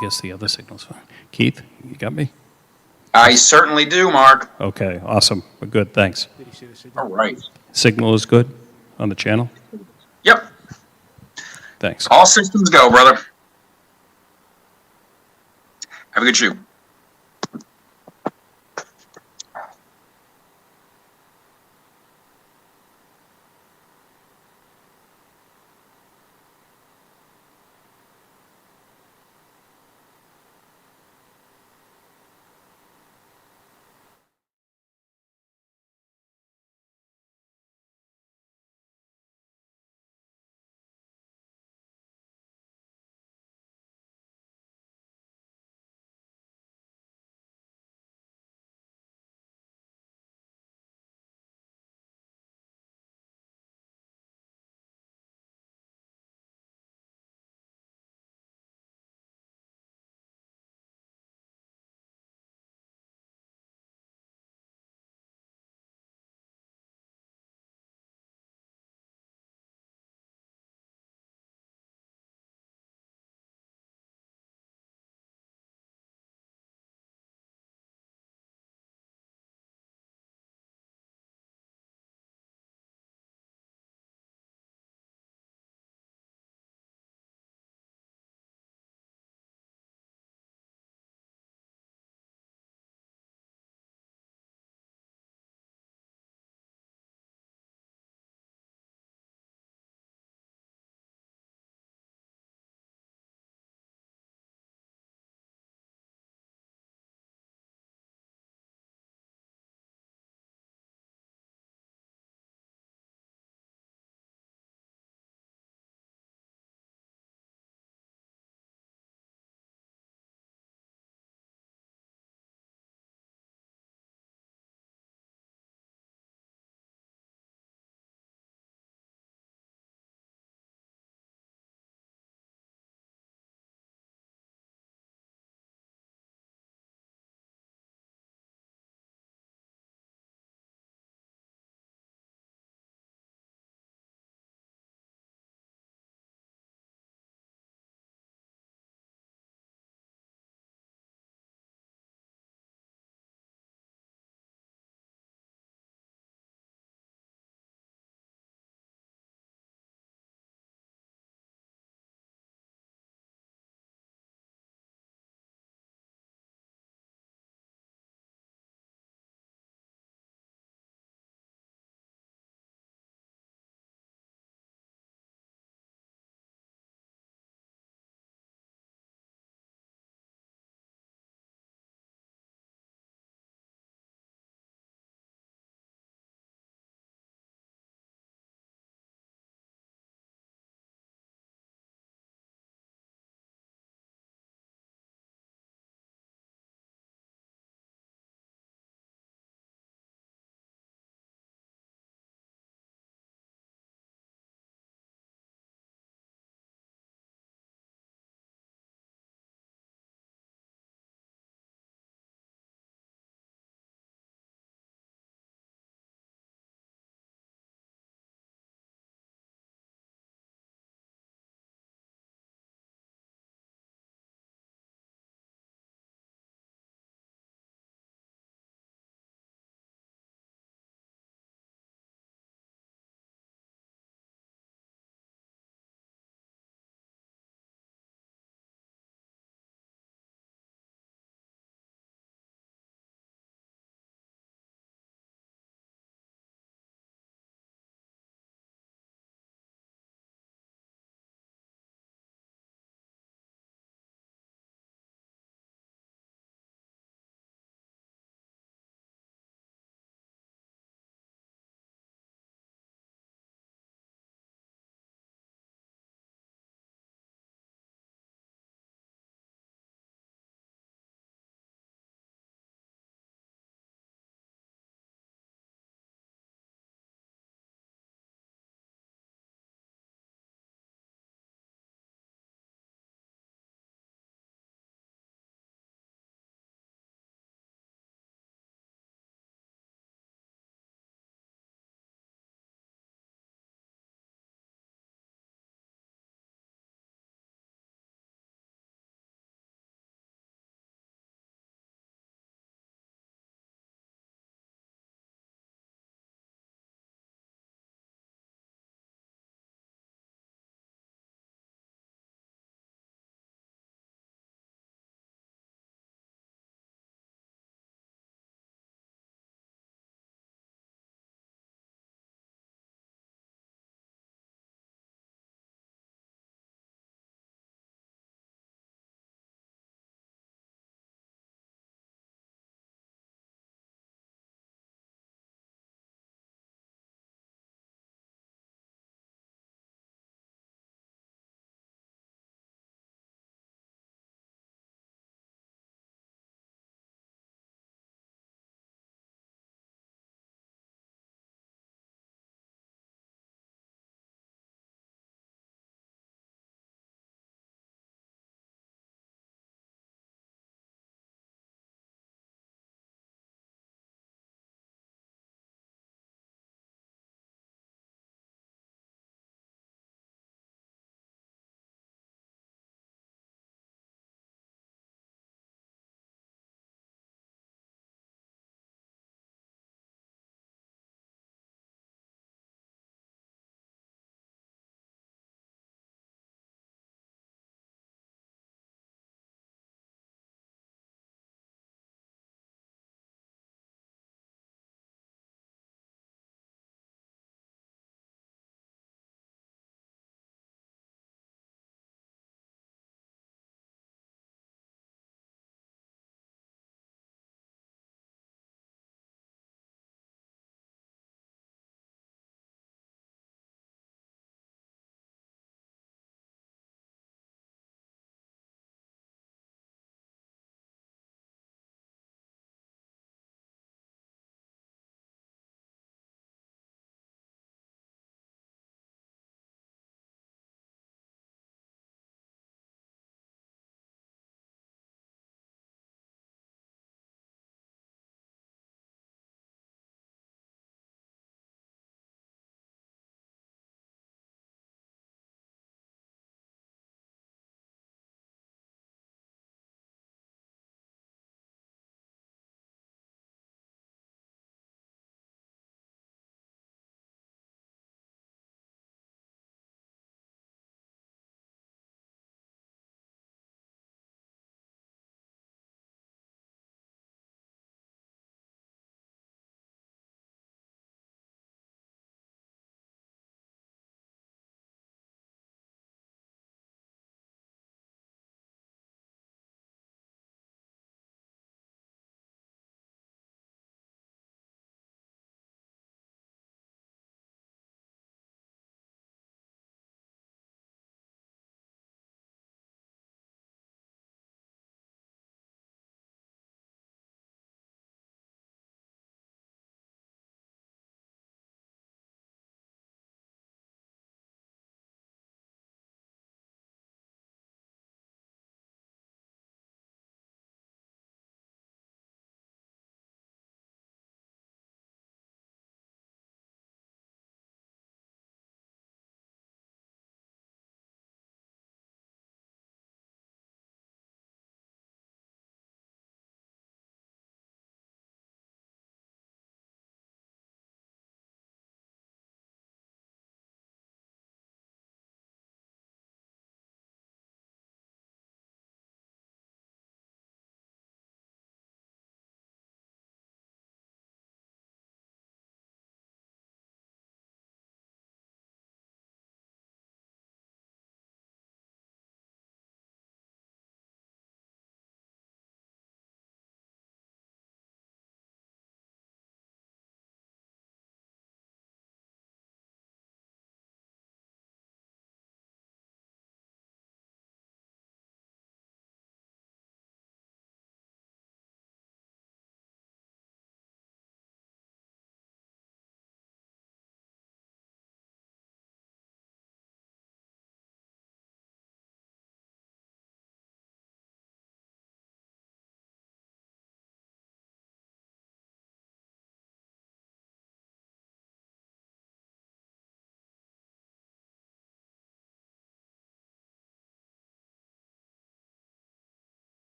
guess the other signal's fine. Keith, you got me? I certainly do, Mark. Okay, awesome. We're good, thanks. All right. Signal is good on the channel? Yep. Thanks. All systems go, brother. Have a good shoot.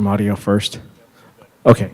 some audio first? Okay.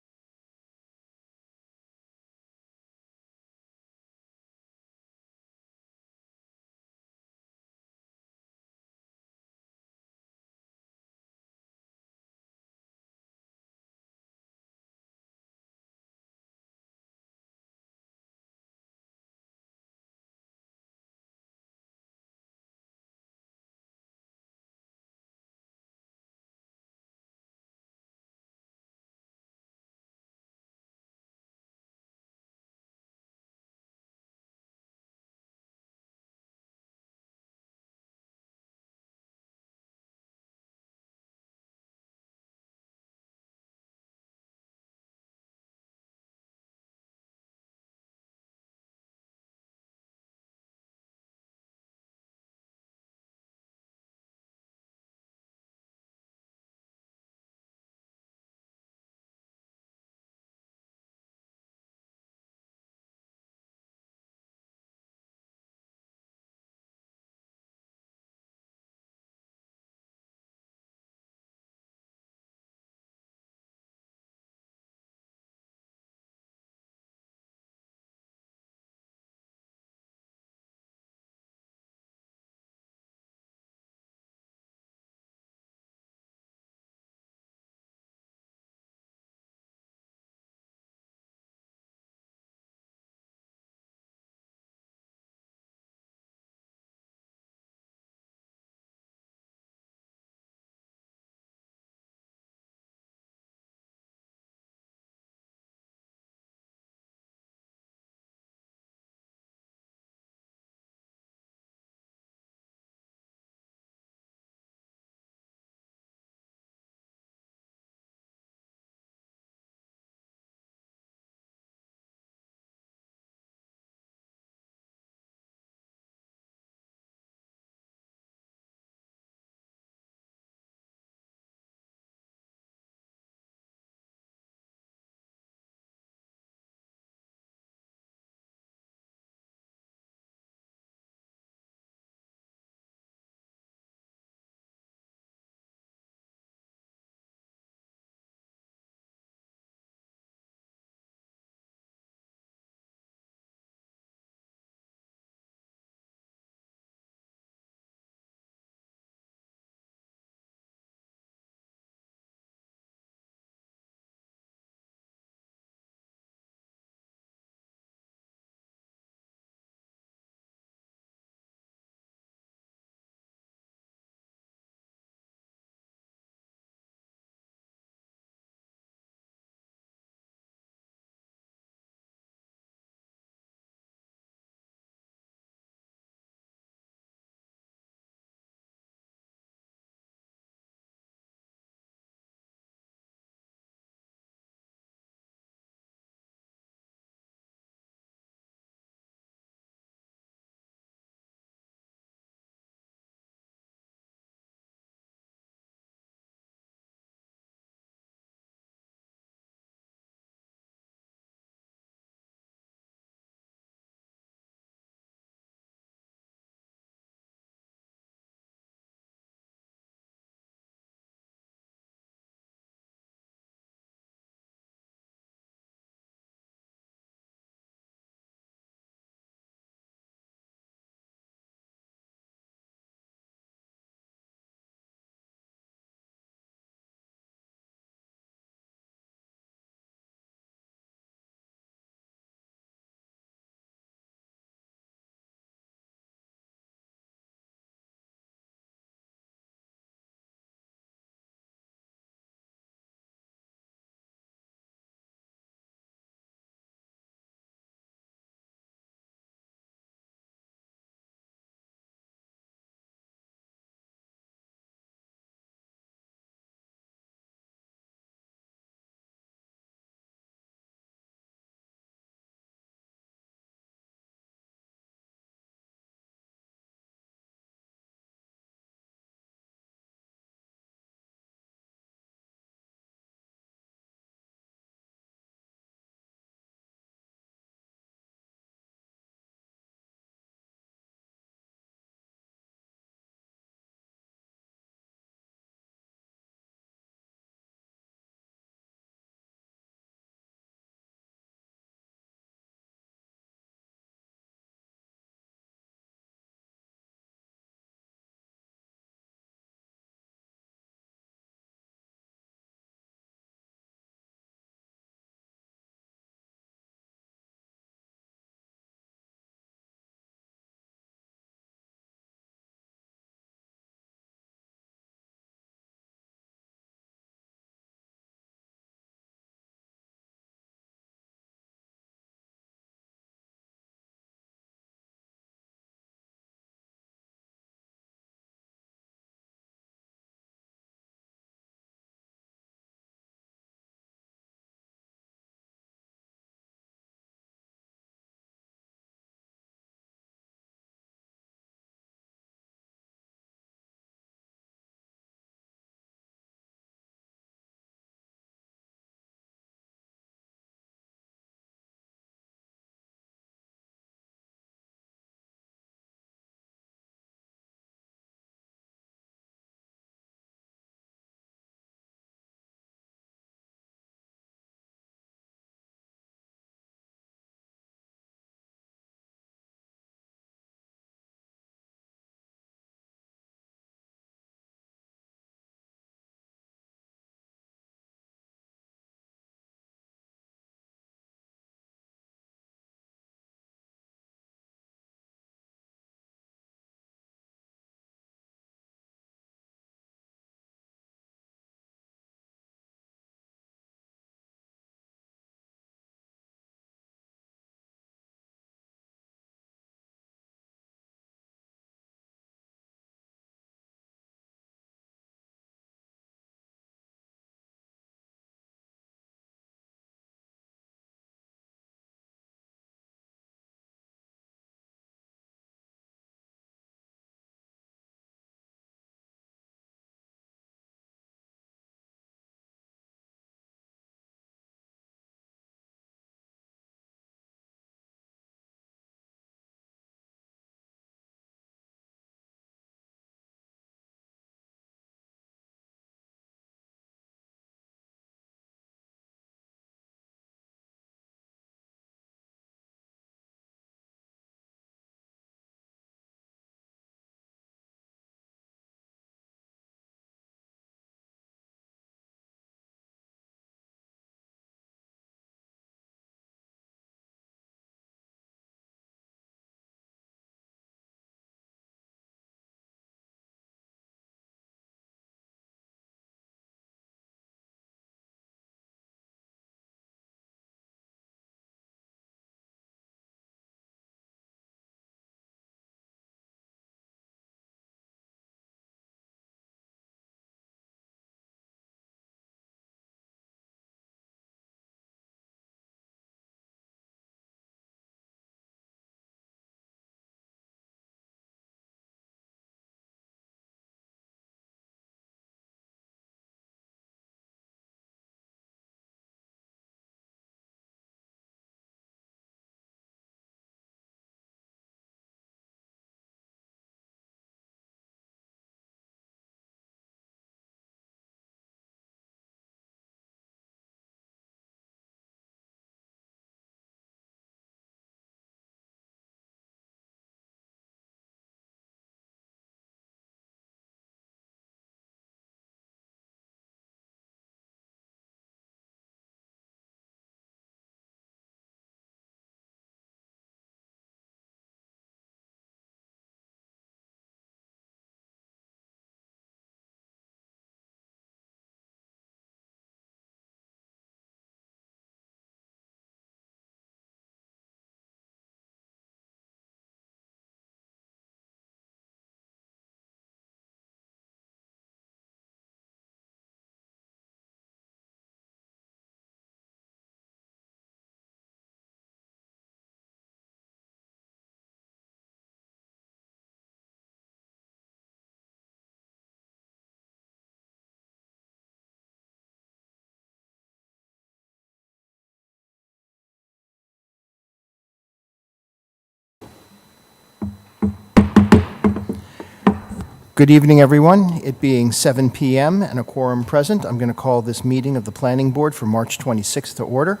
Good evening, everyone. It being 7 p.m. and a quorum present, I'm going to call this meeting of the Planning Board for March 26th to order.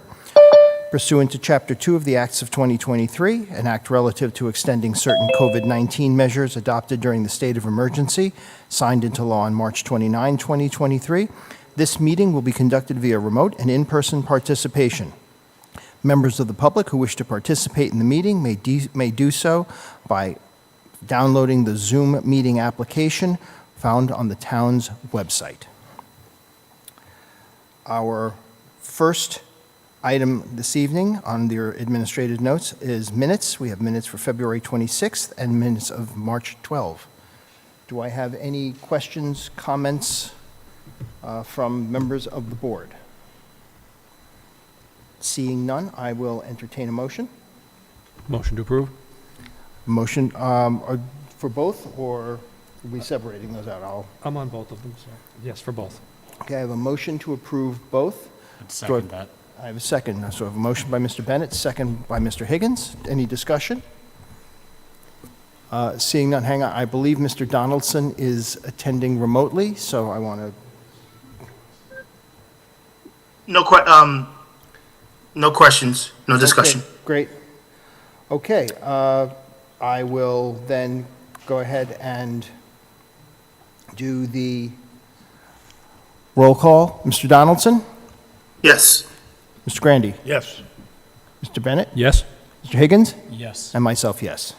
Pursuant to Chapter 2 of the Acts of 2023, an act relative to extending certain COVID-19 measures adopted during the state of emergency, signed into law on March 29, 2023, this meeting will be conducted via remote and in-person participation. Members of the public who wish to participate in the meeting may do so by downloading the Zoom meeting application found on the town's website. Our first item this evening on your administrative notes is minutes. We have minutes for February 26th and minutes of March 12th. Do I have any questions, comments from members of the board? Seeing none, I will entertain a motion. Motion to approve? Motion for both, or are we separating those out? I'm on both of them, so yes, for both. Okay, I have a motion to approve both. I'd second that. I have a second. So I have a motion by Mr. Bennett, second by Mr. Higgins. Any discussion? Seeing none, hang on. I believe Mr. Donaldson is attending remotely, so I want to... No questions, no discussion. Okay, great. Okay, I will then go ahead and do the roll call. Mr. Donaldson? Yes. Mr. Grandy? Yes. Mr. Bennett? Yes? Mr. Higgins? Yes. And myself, yes.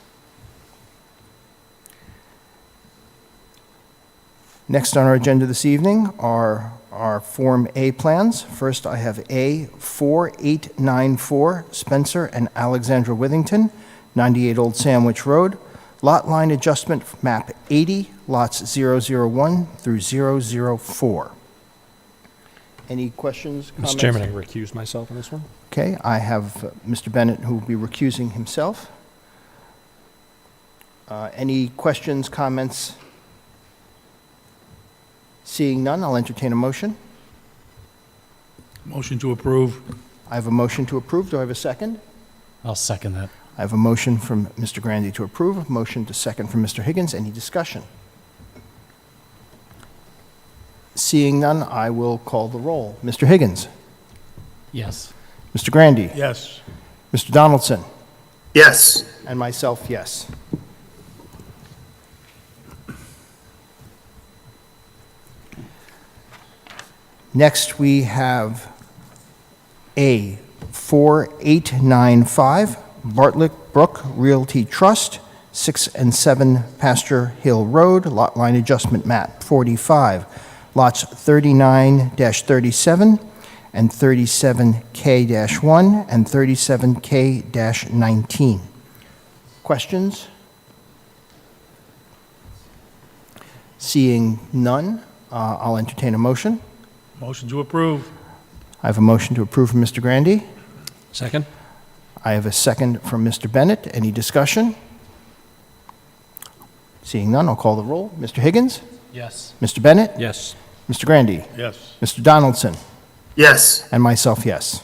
Next on our agenda this evening are our Form A plans. First, I have A4894, Spencer and Alexandra Withington, 98 Old Sandwich Road, lot line adjustment map 80, lots 001 through 004. Any questions, comments? Mr. Chairman, I recuse myself on this one. Okay, I have Mr. Bennett who will be recusing himself. Any questions, comments? Seeing none, I'll entertain a motion. Motion to approve. I have a motion to approve. Do I have a second? I'll second that. I have a motion from Mr. Grandy to approve, a motion to second from Mr. Higgins. Any discussion? Seeing none, I will call the roll. Mr. Higgins? Yes. Mr. Grandy? Yes. Mr. Donaldson? Yes. And myself, yes. Next, we have A4895, Bartlett Brook Realty Trust, 6 and 7 Pasture Hill Road, lot line adjustment map 45, lots 39-37 and 37K-1 and 37K-19. Questions? Seeing none, I'll entertain a motion. Motion to approve. I have a motion to approve from Mr. Grandy. Second? I have a second from Mr. Bennett. Any discussion? Seeing none, I'll call the roll. Mr. Higgins? Yes. Mr. Bennett? Yes. Mr. Grandy? Yes. Mr. Donaldson? Yes. And myself, yes.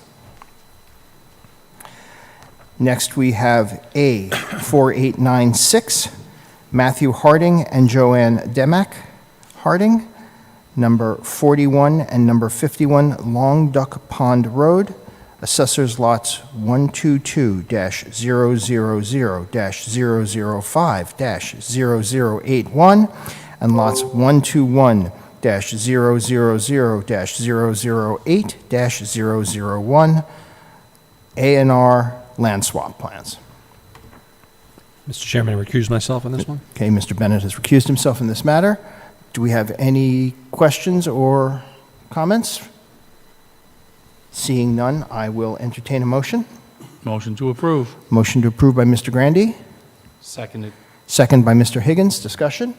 Next, we have A4896, Matthew Harding and Joanne Demack Harding, number 41 and number 51 Long Duck Pond Road, Assessors Lots 122-000-005-0081, and Lots 121-000-008-001, A&R land swap plans. Mr. Chairman, I recuse myself on this one. Okay, Mr. Bennett has recused himself in this matter. Do we have any questions or comments? Seeing none, I will entertain a motion. Motion to approve. Motion to approve by Mr. Grandy, Seconded. second by Mr. Higgins. Discussion?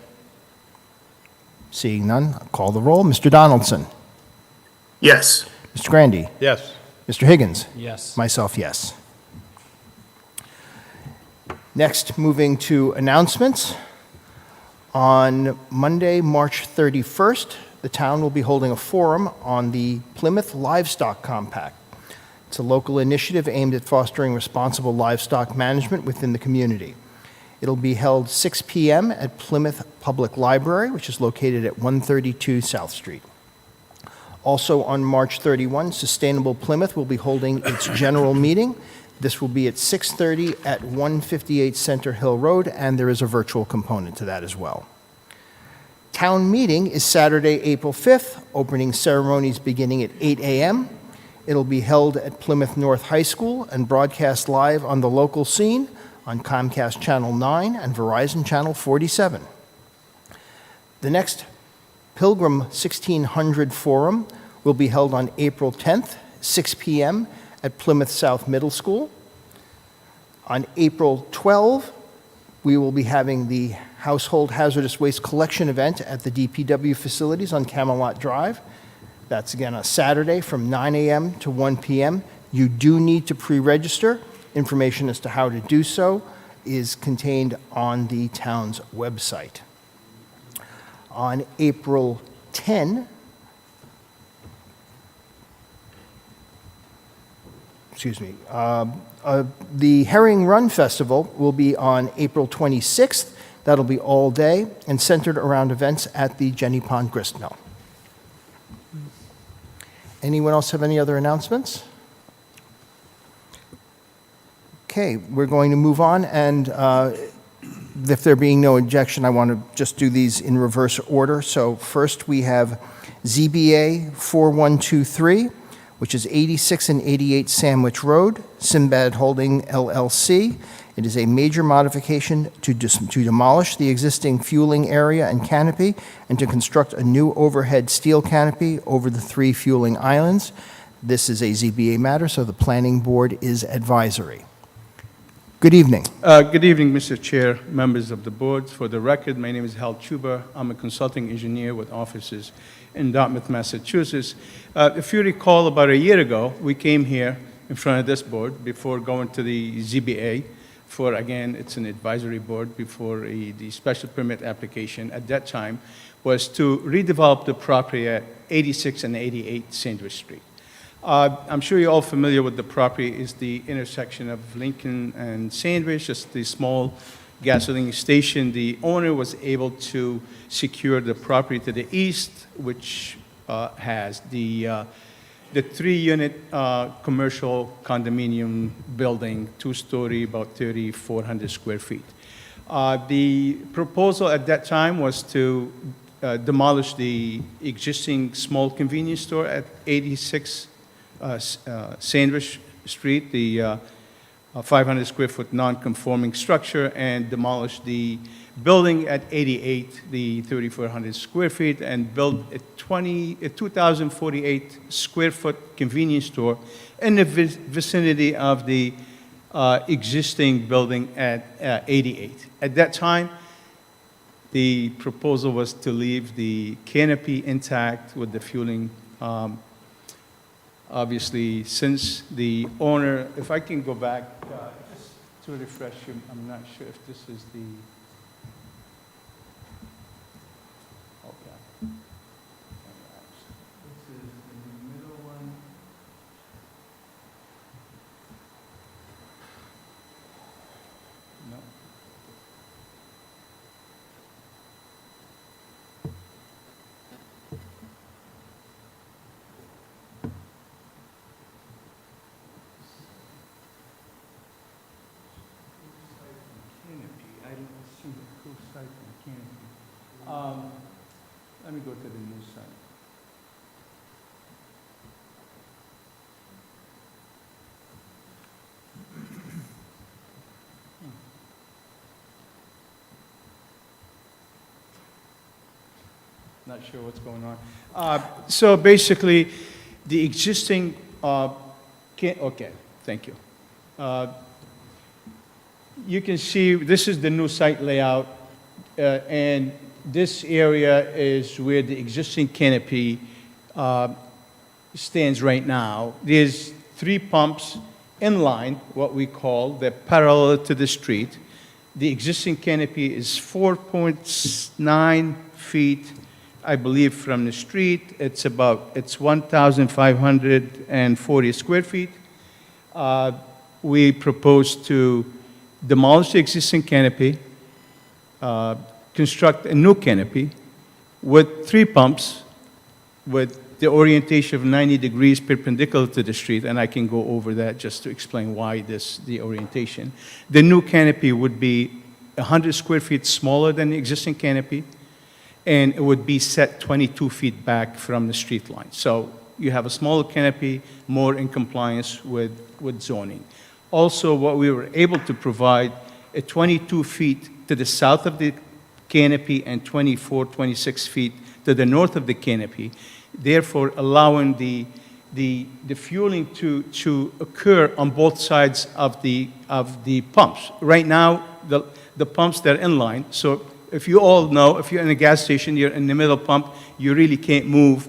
Seeing none, I'll call the roll. Mr. Donaldson? Yes. Mr. Grandy? Yes. Mr. Higgins? Yes. Myself, yes. Next, moving to announcements. On Monday, March 31st, the town will be holding a forum on the Plymouth Livestock Compact. It's a local initiative aimed at fostering responsible livestock management within the community. It'll be held 6 p.m. at Plymouth Public Library, which is located at 132 South Street. Also on March 31, Sustainable Plymouth will be holding its general meeting. This will be at 6:30 at 158 Center Hill Road, and there is a virtual component to that as well. Town meeting is Saturday, April 5th, opening ceremonies beginning at 8 a.m. It'll be held at Plymouth North High School and broadcast live on the local scene on Comcast Channel 9 and Verizon Channel 47. The next Pilgrim 1600 Forum will be held on April 10th, 6 p.m. at Plymouth South Middle School. On April 12th, we will be having the Household Hazardous Waste Collection event at the DPW facilities on Camelot Drive. That's again a Saturday from 9 a.m. to 1 p.m. You do need to pre-register. Information as to how to do so is contained on the town's website. On April 10, the Herring Run Festival will be on April 26th. That'll be all day and centered around events at the Jenny Pond Grist Mill. Anyone else have any other announcements? Okay, we're going to move on, and if there being no objection, I want to just do these in reverse order. So first we have ZBA 4123, which is 86 and 88 Sandwich Road, Sinbad Holding LLC. It is a major modification to demolish the existing fueling area and canopy and to construct a new overhead steel canopy over the 3 fueling islands. This is a ZBA matter, so the planning board is advisory. Good evening. Good evening, Mr. Chair, members of the board. For the record, my name is Hal Chuba. I'm a consulting engineer with offices in Dartmouth, Massachusetts. If you recall, about a year ago, we came here in front of this board before going to the ZBA for, again, it's an advisory board before the special permit application at that time was to redevelop the property at 86 and 88 Sandwich Street. I'm sure you're all familiar with the property. Is the intersection of Lincoln and Sandwich, just the small gasoline station. The owner was able to secure the property to the east, which has the 3-unit commercial condominium building, 2-story, about 3,400 square feet. The proposal at that time was to demolish the existing small convenience store at 86 Sandwich Street, the 500 square foot non-conforming structure, and demolish the building at 88, the 3,400 square feet, and build a 2,048 square foot convenience store in the vicinity of the existing building at 88. At that time, the proposal was to leave the canopy intact with the fueling. Obviously, since the owner, if I can go back, just to refresh you, I'm not sure if this is the, okay. This is the middle one. No. I don't see the full site for the canopy. Let me go to the new site. Not sure what's going on. So basically, the existing, okay, thank you. You can see this is the new site layout, and this area is where the existing canopy stands right now. There's 3 pumps in line, what we call, they're parallel to the street. The existing canopy is 4.9 feet, I believe, from the street. It's 1,540 square feet. We propose to demolish the existing canopy, construct a new canopy with 3 pumps with the orientation of 90 degrees perpendicular to the street, and I can go over that just to explain why the orientation. The new canopy would be 100 square feet smaller than the existing canopy, and it would be set 22 feet back from the street line. So you have a smaller canopy, more in compliance with zoning. Also, what we were able to provide, 22 feet to the south of the canopy and 24, 26 feet to the north of the canopy, therefore allowing the fueling to occur on both sides of the pumps. Right now, the pumps, they're inline, so if you all know, if you're in a gas station, you're in the middle pump, you really can't move,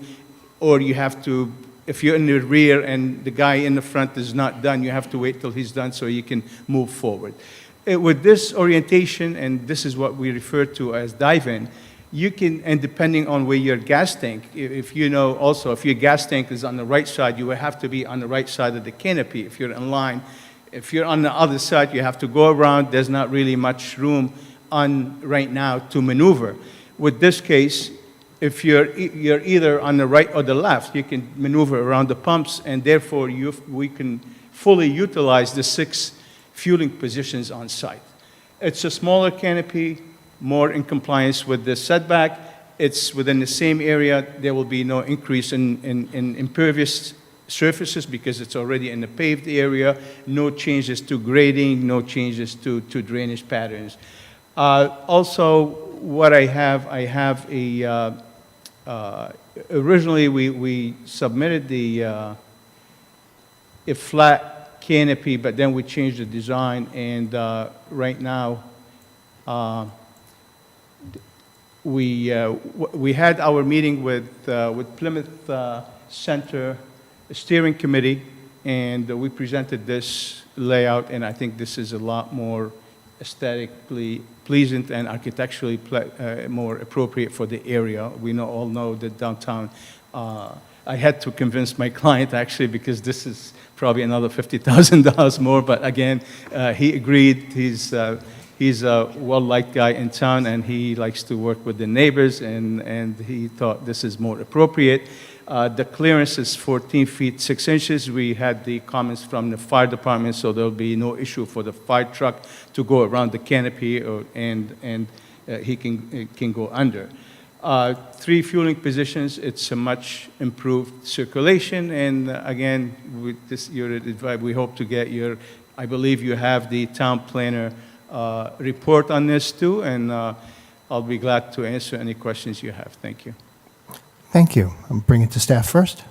or you have to, if you're in the rear and the guy in the front is not done, you have to wait till he's done so you can move forward. With this orientation, and this is what we refer to as dive-in, you can, and depending on where your gas tank, if you know also, if your gas tank is on the right side, you will have to be on the right side of the canopy if you're in line. If you're on the other side, you have to go around. There's not really much room on right now to maneuver. With this case, if you're either on the right or the left, you can maneuver around the pumps, and therefore we can fully utilize the 6 fueling positions on site. It's a smaller canopy, more in compliance with the setback. It's within the same area. There will be no increase in impervious surfaces because it's already in the paved area. No changes to grading, no changes to drainage patterns. Also, what I have a, originally we submitted a flat canopy, but then we changed the design, and right now we had our meeting with Plymouth Center Steering Committee, and we presented this layout, and I think this is a lot more aesthetically pleasant and architecturally more appropriate for the area. We all know that downtown, I had to convince my client actually because this is probably another $50,000 more, but again, he agreed. He's a well-liked guy in town, and he likes to work with the neighbors, and he thought this is more appropriate. The clearance is 14 feet 6 inches. We had the comments from the fire department, so there'll be no issue for the fire truck to go around the canopy, and he can go under. 3 fueling positions. It's a much improved circulation, and again, with this, your advice, we hope to get your. I believe you have the town planner report on this too, and I'll be glad to answer any questions you have. Thank you. Thank you. I'll bring it to staff first.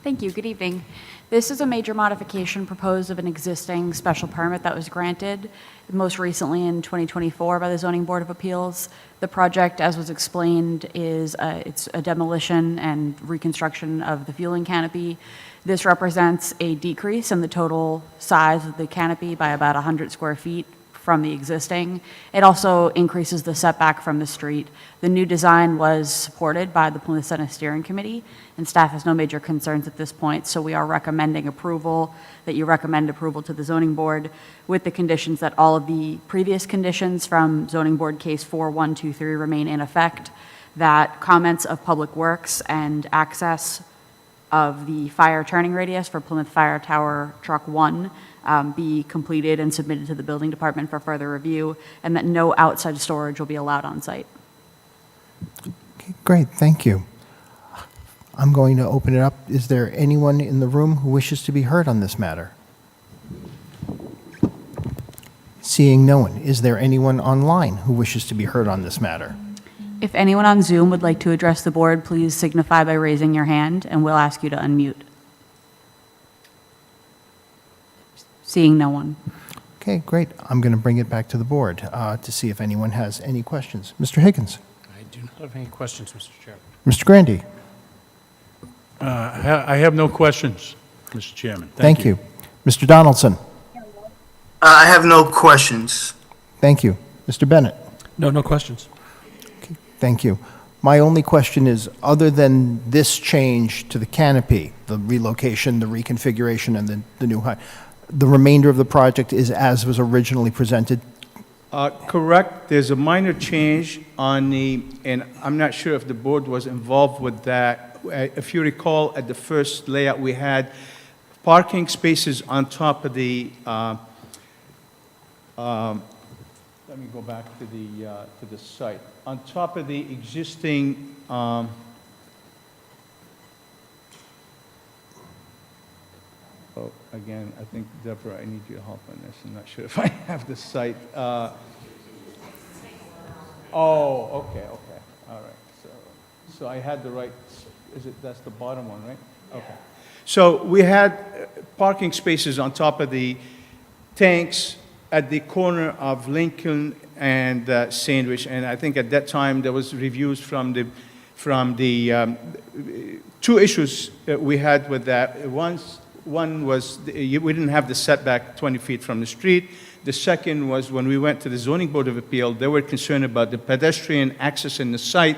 Thank you. Good evening. This is a major modification proposed of an existing special permit that was granted most recently in 2024 by the Zoning Board of Appeals. The project, as was explained, is it's a demolition and reconstruction of the fueling canopy. This represents a decrease in the total size of the canopy by about 100 square feet from the existing. It also increases the setback from the street. The new design was supported by the Plymouth Center Steering Committee, and staff has no major concerns at this point, so we are recommending approval, that you recommend approval to the Zoning Board with the conditions that all of the previous conditions from Zoning Board Case 4123 remain in effect, that comments of Public Works and access of the fire turning radius for Plymouth Fire Tower Truck 1 be completed and submitted to the building department for further review, and that no outside storage will be allowed on site. Okay, great, thank you. I'm going to open it up. Is there anyone in the room who wishes to be heard on this matter? Seeing no one, is there anyone online who wishes to be heard on this matter? If anyone on Zoom would like to address the board, please signify by raising your hand, and we'll ask you to unmute. Seeing no one. Okay, great. I'm going to bring it back to the board to see if anyone has any questions. Mr. Higgins. I do not have any questions, Mr. Chairman. Mr. Grandy. I have no questions, Mr. Chairman. Thank you. Mr. Donaldson. I have no questions. Thank you. Mr. Bennett. No questions. Okay, thank you. My only question is, other than this change to the canopy, the relocation, the reconfiguration, and the new height, the remainder of the project is as was originally presented? Correct. There's a minor change on the, and I'm not sure if the board was involved with that. If you recall, at the first layout, we had parking spaces on top of the, let me go back to the site. On top of the existing, oh, again, I think, Deborah, I need your help on this. I'm not sure if I have the site. Oh, okay, all right. So I had the right, that's the bottom one, right? Okay. So we had parking spaces on top of the tanks at the corner of Lincoln and Sandwich, and I think at that time there was reviews from the two issues that we had with that. One was we didn't have the setback 20 feet from the street. The second was when we went to the Zoning Board of Appeal, they were concerned about the pedestrian access in the site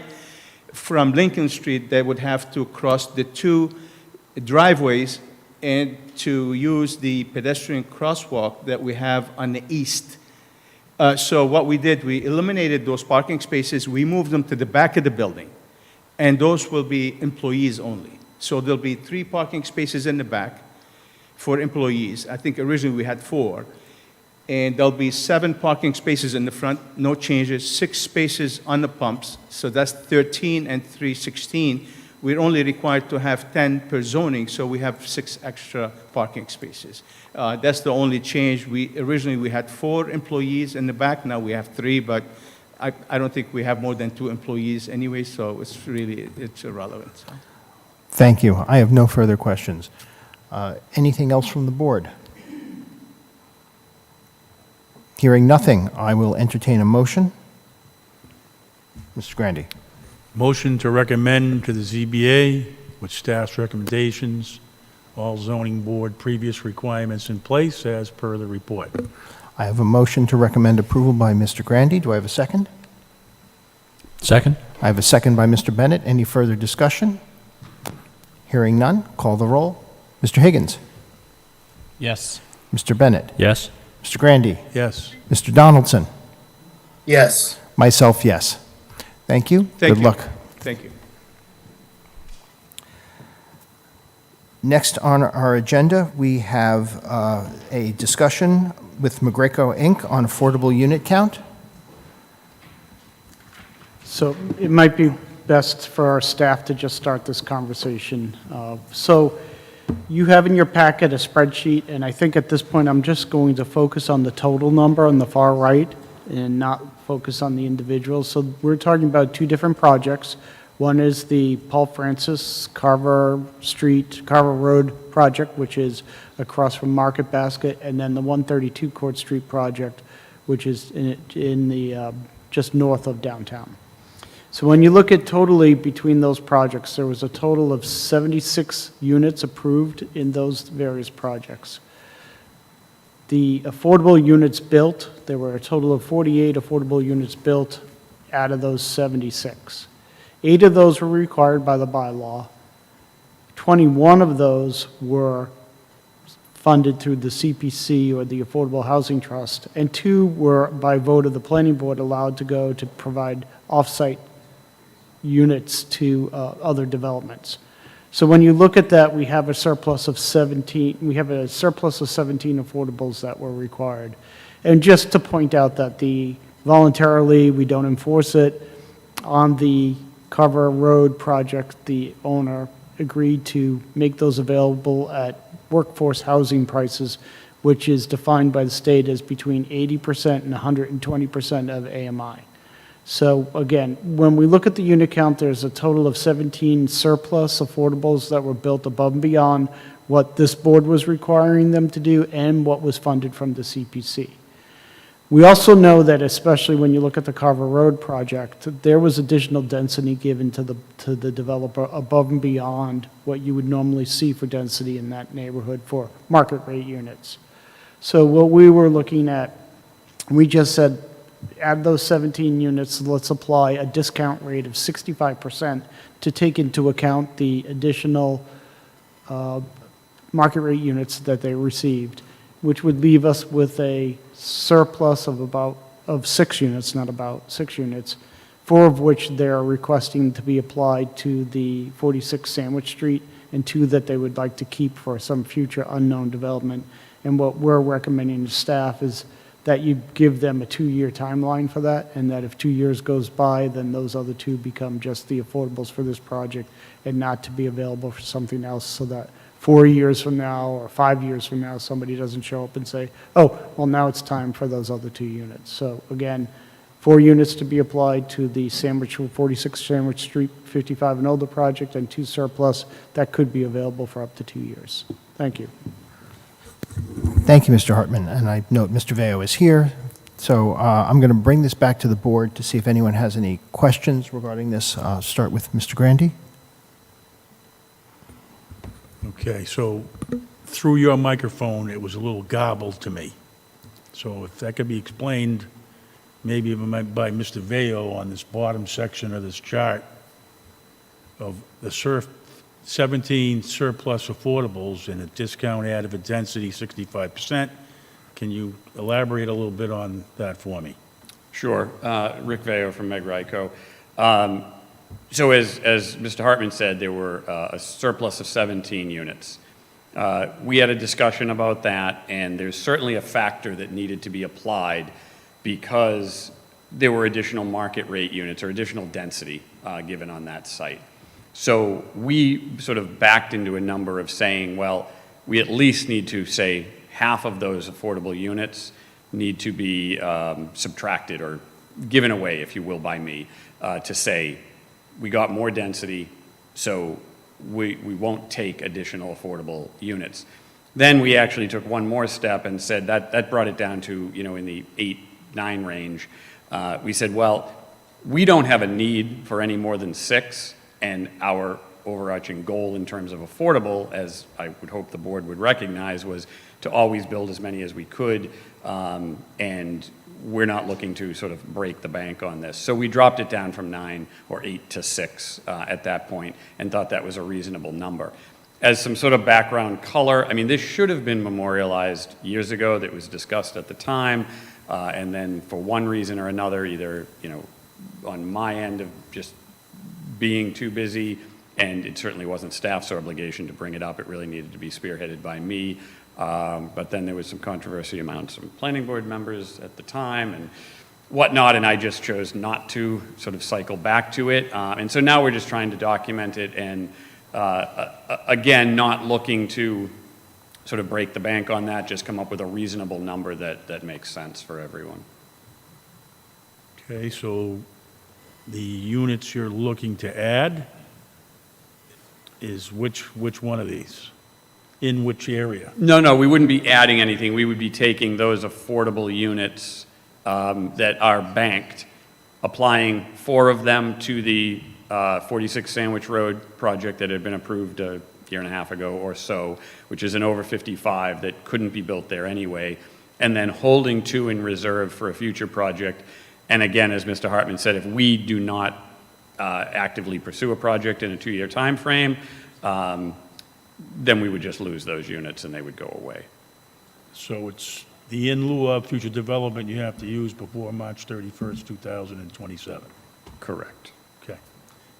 from Lincoln Street. They would have to cross the two driveways and to use the pedestrian crosswalk that we have on the east. So what we did, we eliminated those parking spaces. We moved them to the back of the building, and those will be employees only. So there'll be 3 parking spaces in the back for employees. I think originally we had 4. And there'll be 7 parking spaces in the front, no changes, 6 spaces on the pumps, so that's 13 and 3, 16. We're only required to have 10 per zoning, so we have 6 extra parking spaces. That's the only change. Originally we had 4 employees in the back, now we have 3, but I don't think we have more than 2 employees anyway, so it's irrelevant. So. Thank you. I have no further questions. Anything else from the board? Hearing nothing, I will entertain a motion. Mr. Grandy. Motion to recommend to the ZBA with staff's recommendations, all zoning board previous requirements in place as per the report. I have a motion to recommend approval by Mr. Grandy. Do I have a second? Second? I have a second by Mr. Bennett. Any further discussion? Hearing none, call the roll. Mr. Higgins. Yes. Mr. Bennett. Yes. Mr. Grandy. Yes. Mr. Donaldson. Yes. Myself, yes. Thank you. Thank Good you. luck. Thank you. Next on our agenda, we have a discussion with McGreco Inc. on affordable unit count. So it might be best for our staff to just start this conversation. So you have in your packet a spreadsheet, and I think at this point I'm just going to focus on the total number on the far right and not focus on the individuals. So we're talking about 2 different projects. One is the Paul Francis Carver Road project, which is across from Market Basket, and then the 132 Court Street project, which is in the just north of downtown. So when you look at totally between those projects, there was a total of 76 units approved in those various projects. The affordable units built, there were a total of 48 affordable units built out of those 76. 8 of those were required by the bylaw. 21 of those were funded through the CPC or the Affordable Housing Trust, and 2 were by vote of the planning board allowed to go to provide off-site units to other developments. So when you look at that, we have a surplus of 17. We have a surplus of 17 affordables that were required. And just to point out that voluntarily we don't enforce it. On the Carver Road project, the owner agreed to make those available at workforce housing prices, which is defined by the state as between 80% and 120% of AMI. So again, when we look at the unit count, there's a total of 17 surplus affordables that were built above and beyond what this board was requiring them to do and what was funded from the CPC. We also know that, especially when you look at the Carver Road project, there was additional density given to the developer above and beyond what you would normally see for density in that neighborhood for market rate units. So what we were looking at, we just said, add those 17 units, let's apply a discount rate of 65% to take into account the additional market rate units that they received, which would leave us with a surplus of about of 6 units, not about 6 units, 4 of which they're requesting to be applied to the 46 Sandwich Street, and 2 that they would like to keep for some future unknown development. And what we're recommending to staff is that you give them a 2-year timeline for that, and that if 2 years goes by, then those other 2 become just the affordables for this project and not to be available for something else, so that 4 years from now or 5 years from now, somebody doesn't show up and say, oh, well, now it's time for those other 2 units. So again, 4 units to be applied to the 46 Sandwich Street 55 and older project, and 2 surplus that could be available for up to 2 years. Thank you. Thank you, Mr. Hartman, and I note Mr. Veo is here. So I'm going to bring this back to the board to see if anyone has any questions regarding this. Start with Mr. Grandy. Okay, so through your microphone, it was a little garbled to me. So if that could be explained, maybe even by Mr. Veo on this bottom section of this chart of the 17 surplus affordables and a discount added for density 65%. Can you elaborate a little bit on that for me? Sure. Rick Veo from Meg Ryco. So as Mr. Hartman said, there were a surplus of 17 units. We had a discussion about that, and there's certainly a factor that needed to be applied because there were additional market rate units or additional density given on that site. So we sort of backed into a number of saying, well, we at least need to say half of those affordable units need to be subtracted or given away, if you will, by me, to say we got more density, so we won't take additional affordable units. Then we actually took one more step and said that brought it down to, in the 8, 9 range. We said, well, we don't have a need for any more than 6, and our overarching goal in terms of affordable, as I would hope the board would recognize, was to always build as many as we could, and we're not looking to sort of break the bank on this. So we dropped it down from 9 or 8 to 6 at that point, and thought that was a reasonable number. As some sort of background color, I mean, this should have been memorialized years ago. That was discussed at the time, and then for one reason or another, either, on my end of just being too busy, and it certainly wasn't staff's obligation to bring it up. It really needed to be spearheaded by me. But then there was some controversy among some planning board members at the time and whatnot, and I just chose not to sort of cycle back to it. And so now we're just trying to document it and, again, not looking to sort of break the bank on that, just come up with a reasonable number that makes sense for everyone. Okay, so the units you're looking to add is which one of these? In which area? No, we wouldn't be adding anything. We would be taking those affordable units that are banked, applying 4 of them to the 46 Sandwich Road project that had been approved a year and a half ago or so, which is an over 55 that couldn't be built there anyway, and then holding 2 in reserve for a future project. And again, as Mr. Hartman said, if we do not actively pursue a project in a 2-year time frame, then we would just lose those units and they would go away. So it's the in lieu of future development you have to use before March 31st, 2027. Correct. Okay.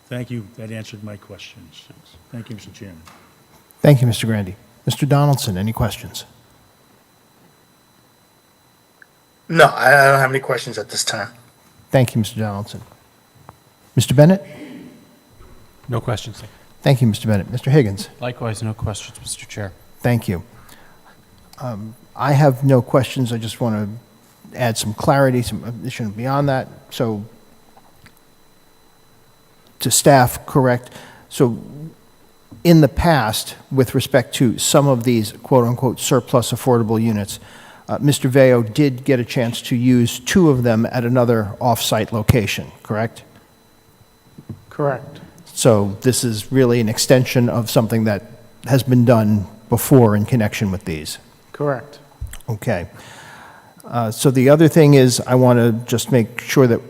Thank you. That answered my questions. Thank you, Mr. Chairman. Thank you, Mr. Grandy. Mr. Donaldson, any questions? No, I don't have any questions at this time. Thank you, Mr. Donaldson. Mr. Bennett? No questions. Thank you, Mr. Bennett. Mr. Higgins? Likewise, no questions, Mr. Chair. Thank you. I have no questions. I just want to add some clarity, some addition beyond that. So, to staff, correct. So, in the past, with respect to some of these quote-unquote surplus affordable units, Mr. Veo did get a chance to use 2 of them at another off-site location, correct? Correct. So this is really an extension of something that has been done before in connection with these. Correct. Okay. So the other thing is I want to just make sure that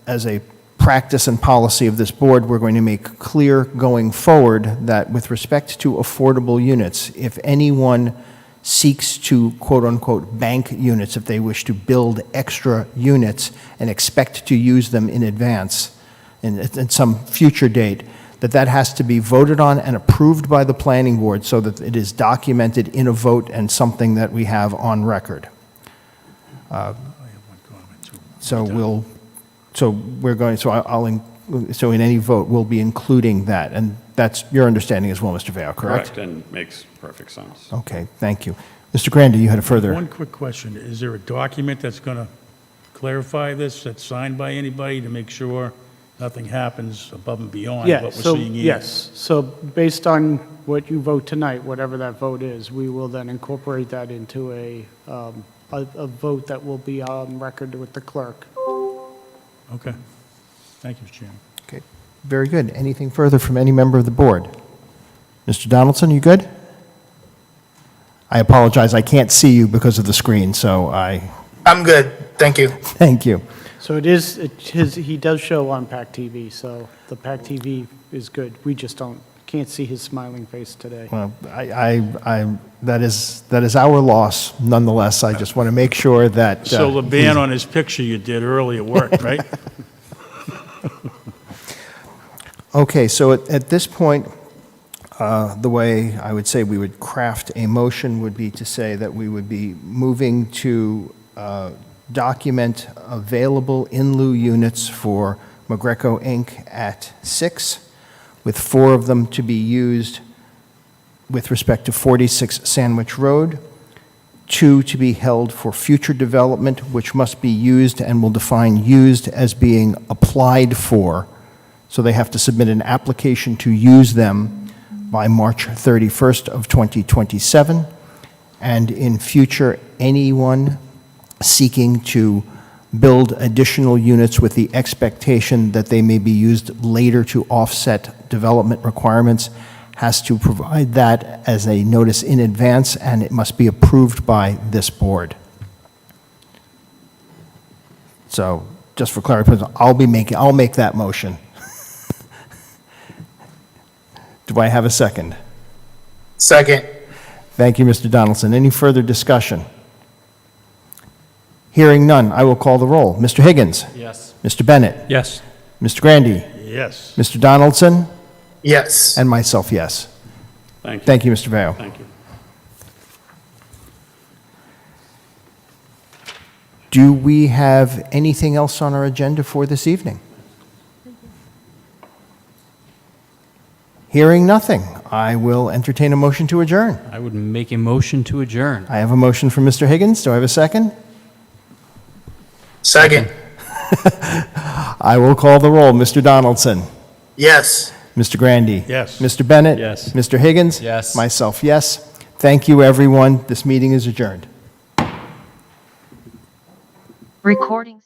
as a practice and policy of this board, we're going to make clear going forward that with respect to affordable units, if anyone seeks to quote-unquote bank units if they wish to build extra units and expect to use them in advance in some future date, that has to be voted on and approved by the planning board so that it is documented in a vote and something that we have on record. So so in any vote, we'll be including that, and that's your understanding as well, Mr. Veo, correct? Correct, and makes perfect sense. Okay, thank you. Mr. Grandi, you had a further... One quick question. Is there a document that's going to clarify this, that's signed by anybody to make sure nothing happens above and beyond Yeah, what we're so, seeing here? yes. So based on what you vote tonight, whatever that vote is, we will then incorporate that into a vote that will be on record with the clerk. Okay. Thank you, Mr. Chairman. Okay, very good. Anything further from any member of the board? Mr. Donaldson, you good? I apologize, I can't see you because of the screen, so I'm good. Thank you. thank you. So he does show on PAC TV, so the PAC TV is good. We just can't see his smiling face today. Well, that is our loss nonetheless. I just want to make sure that... So the ban on his picture you did earlier worked, right? Okay, so at this point, the way I would say we would craft a motion would be to say that we would be moving to document available in lieu units for McGreco Inc. at 6, with 4 of them to be used with respect to 46 Sandwich Road, 2 to be held for future development, which must be used and will define used as being applied for. So they have to submit an application to use them by March 31st of 2027. And in future, anyone seeking to build additional units with the expectation that they may be used later to offset development requirements has to provide that as a notice in advance, and it must be approved by this board. So just for clarity, I'll make that motion. Do I have a second? Second. Thank you, Mr. Donaldson. Any further discussion? Hearing none, I will call the roll. Mr. Higgins? Yes. Mr. Bennett? Yes. Mr. Grandi? Yes. Mr. Donaldson? Yes. And myself, yes. Thank you. Thank you, Mr. Veo. Thank you. Do we have anything else on our agenda for this evening? Hearing nothing, I will entertain a motion to adjourn. I would make a motion to adjourn. I have a motion from Mr. Higgins. Do I have a second? Second. I will call the roll. Mr. Donaldson? Yes. Mr. Grandi? Yes. Mr. Bennett? Yes. Mr. Higgins? Yes. Myself, yes. Thank you, everyone. This meeting is adjourned. Recording